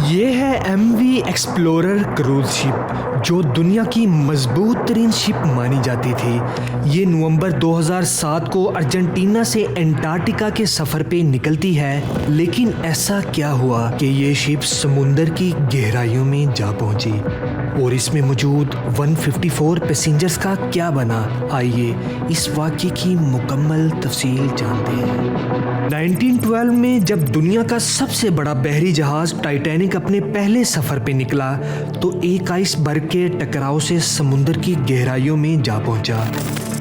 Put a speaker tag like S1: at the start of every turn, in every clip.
S1: یہ ہے ایم وی explorer cruise شپ جو دنیا کی مضبوط ترین شپ مانی جاتی تھی۔ یہ نومبر 2007 کو ارجنٹینا سے انٹارکٹیکا کے سفر پہ نکلتی ہے، لیکن ایسا کیا ہوا کہ یہ شپ سمندر کی گہرائیوں میں جا پہنچی اور اس میں موجود 154 پیسنجرز کا کیا بنا؟ آئیے اس واقعے کی مکمل تفصیل جانتے ہیں۔ 1912 میں جب دنیا کا سب سے بڑا بحری جہاز ٹائٹینک اپنے پہلے سفر پہ نکلا تو ایک آئس برگ کے ٹکراؤ سے سمندر کی گہرائیوں میں جا پہنچا،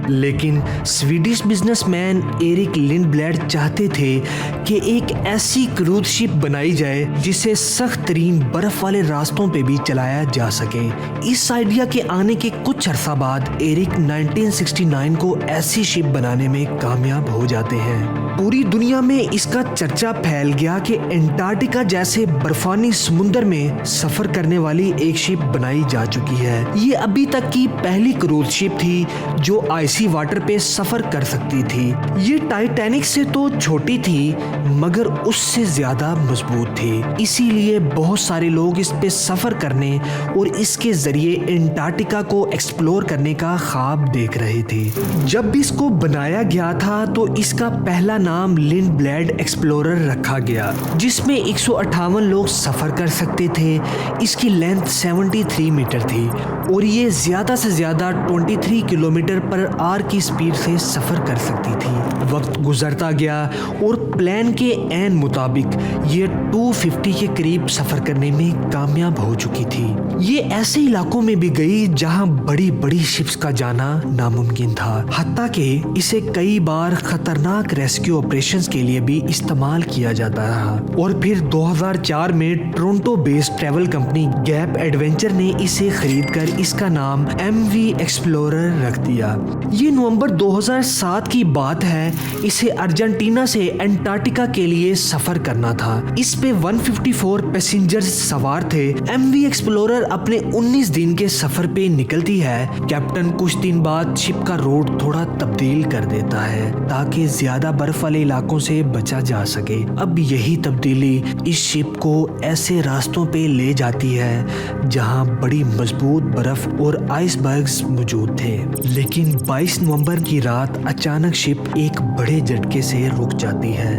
S1: لیکن سویڈش بزنس مین ایرک لنڈبلیڈ چاہتے تھے کہ ایک ایسی کروز شپ بنائی جائے جسے سخت ترین برف والے راستوں پہ بھی چلایا جا سکے۔ اس آئیڈیا کے آنے کے کچھ عرصہ بعد ایرک 1969 کو ایسی شپ بنانے میں کامیاب ہو جاتے ہیں۔ پوری دنیا میں اس کا چرچا پھیل گیا کہ انٹارکٹیکا جیسے برفانی سمندر میں سفر کرنے والی ایک شپ بنائی جا چکی ہے۔ یہ ابھی تک کی پہلی کروز شپ تھی جو آئسی واٹر پہ سفر کر سکتی تھی۔ یہ ٹائٹینک سے تو چھوٹی تھی مگر اس سے زیادہ مضبوط تھی، اسی لیے بہت سارے لوگ اس پہ سفر کرنے اور اس کے ذریعے انٹارکٹیکا کو ایکسپلور کرنے کا خواب دیکھ رہے تھے۔ جب اس کو بنایا گیا تھا تو اس کا پہلا نام لنڈبلیڈ ایکسپلورر رکھا گیا، جس میں 158 لوگ سفر کر سکتے تھے۔ اس کی لینتھ 73 میٹر تھی اور یہ زیادہ سے زیادہ 23 کلومیٹر پر آور کی سپیڈ سے سفر کر سکتی تھی۔ وقت گزرتا گیا اور پلان کے عین مطابق یہ 250 کے قریب سفر کرنے میں کامیاب ہو چکی تھی۔ یہ ایسے علاقوں میں بھی گئی جہاں بڑی بڑی شپس کا جانا ناممکن تھا، حتیٰ کہ اسے کئی بار خطرناک ریسکیو آپریشنز کے لیے بھی استعمال کیا جاتا رہا۔ اور پھر 2004 میں Toronto based travel company gap adventure نے اسے خرید کر اس کا نام ایم وی ایکسپلورر رکھ دیا۔ یہ نومبر 2007 کی بات ہے۔ اسے ارجنٹینا سے انٹارکٹیکا کے لیے سفر کرنا تھا۔ اس پہ 154 پیسنجرز سوار تھے۔ ایم وی ایکسپلورر اپنے 19 دن کے سفر پہ نکلتی ہے۔ کیپٹن کچھ دن بعد شپ کا روٹ تھوڑا تبدیل کر دیتا ہے تاکہ زیادہ برف والے علاقوں سے بچا جا سکے۔ اب یہی تبدیلی اس شپ کو ایسے راستوں پہ لے جاتی ہے جہاں بڑی مضبوط برف اور آئس برگز موجود تھے، لیکن 22 نومبر کی رات اچانک شپ ایک بڑے جھٹکے سے رک جاتی ہے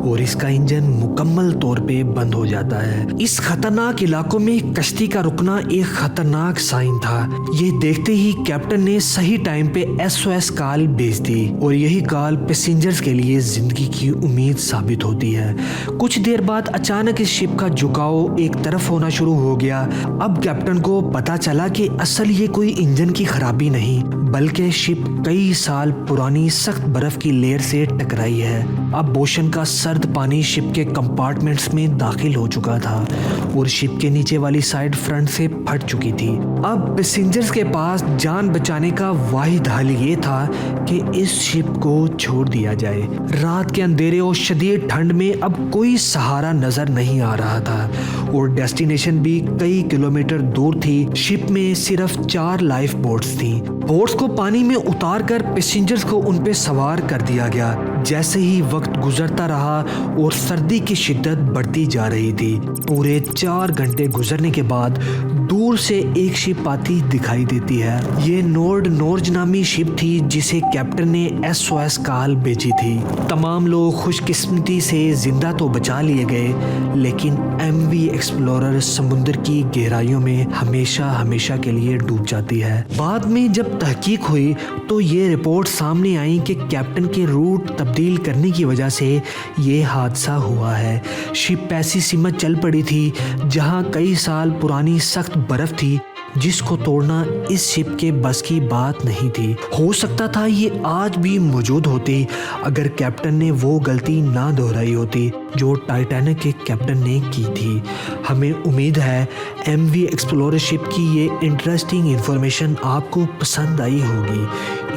S1: اور اس کا انجن مکمل طور پہ بند ہو جاتا ہے۔ اس خطرناک علاقوں میں کشتی کا رکنا ایک خطرناک سائن تھا۔ یہ دیکھتے ہی کیپٹن نے صحیح ٹائم پہ SOS کال بھیج دی اور یہی کال پیسنجرز کے لیے زندگی کی امید ثابت ہوتی ہے۔ کچھ دیر بعد اچانک اس شپ کا جھکاؤ ایک طرف ہونا شروع ہو گیا۔ اب کیپٹن کو پتا چلا کہ اصل یہ کوئی انجن کی خرابی نہیں بلکہ شپ کئی سال پرانی سخت برف کی لیئر سے ٹکرائی ہے۔ اب اوشن کا سرد پانی شپ کے کمپارٹمنٹس میں داخل ہو چکا تھا اور شپ کے نیچے والی سائڈ فرنٹ سے پھٹ چکی تھی۔ اب پیسنجرز کے پاس جان بچانے کا واحد حل یہ تھا کہ اس شپ کو چھوڑ دیا جائے۔ رات کے اندھیرے اور شدید ٹھنڈ میں اب کوئی سہارا نظر نہیں آ رہا تھا اور ڈیسٹینیشن بھی کئی کلومیٹر دور تھی۔ شپ میں صرف 4 لائف بوٹس تھیں۔ بوٹس کو پانی میں اتار کر پیسنجرز کو ان پہ سوار کر دیا گیا۔ جیسے ہی وقت گزرتا رہا اور سردی کی شدت بڑھتی جا رہی تھی، پورے 4 گھنٹے گزرنے کے بعد دور سے ایک شپ آتی دکھائی دیتی ہے۔ یہ نورج نامی شپ تھی جسے کیپٹن نے SOS کال بھیجی تھی۔ تمام لوگ خوش قسمتی سے زندہ تو بچا لیے گئے، لیکن ایم وی ایکسپلورر سمندر کی گہرائیوں میں ہمیشہ کے لیے ڈوب جاتی ہے۔ بعد میں جب تحقیق ہوئی تو یہ رپورٹ سامنے آئی کہ کیپٹن کے روٹ تبدیل کرنے کی وجہ سے یہ حادثہ ہوا ہے۔ شپ ایسی سمت چل پڑی تھی جہاں کئی سال پرانی سخت برف تھی جس کو توڑنا اس شپ کے بس کی بات نہیں تھی۔ ہو سکتا تھا یہ آج بھی موجود ہوتی اگر کیپٹن نے وہ غلطی نہ دہرائی ہوتی جو ٹائٹینک کے کیپٹن نے کی تھی۔ ہمیں امید ہے ایم وی ایکسپلورر شپ کی یہ انٹرسٹنگ انفارمیشن آپ کو پسند آئی ہوگی۔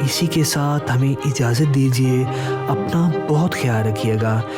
S1: اسی کے ساتھ ہمیں اجازت دیجیے، اپنا بہت خیال رکھیے گا۔